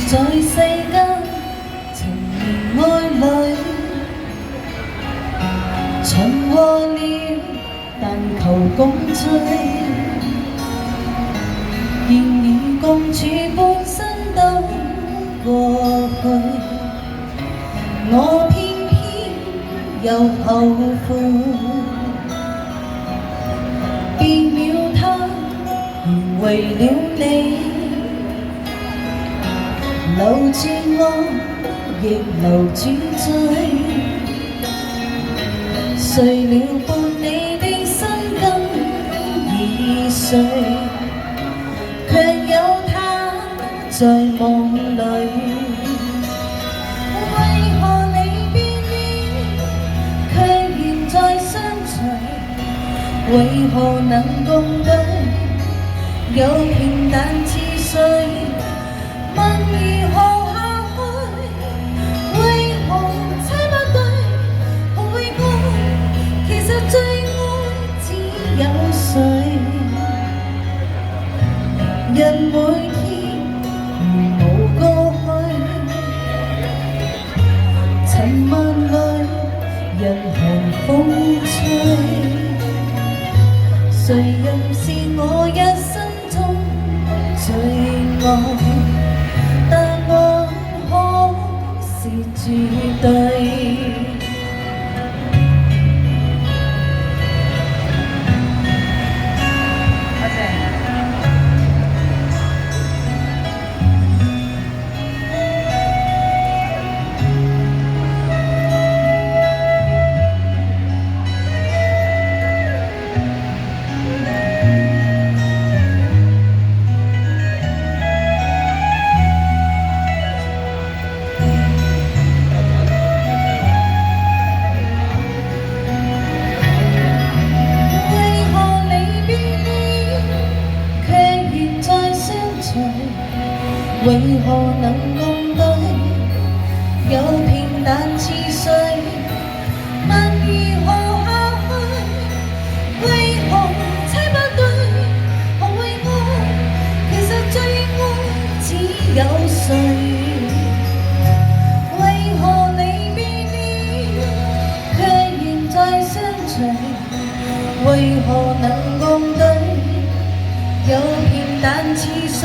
在世間情連愛侶，循和了，但求共聚。然而共處半生都過去，我偏偏又後悔。變了他，原為了你，留住我，亦留住罪。睡了伴你的心更已碎，卻有他在夢裏。為何離別了，卻現在相隨？為何能共對，有平淡似水？問如何下去？為何猜不對？何為愛？其實最愛只有誰？人每天如無過去，塵萬裡人寒風吹。誰人是我一生中最愛？答案可是絕對。為何能共對？有平淡似水。問如何下去？為何猜不對？何為愛？其實最愛只有誰？為何離別了，卻現在相隨？為何能共對？有平淡似水。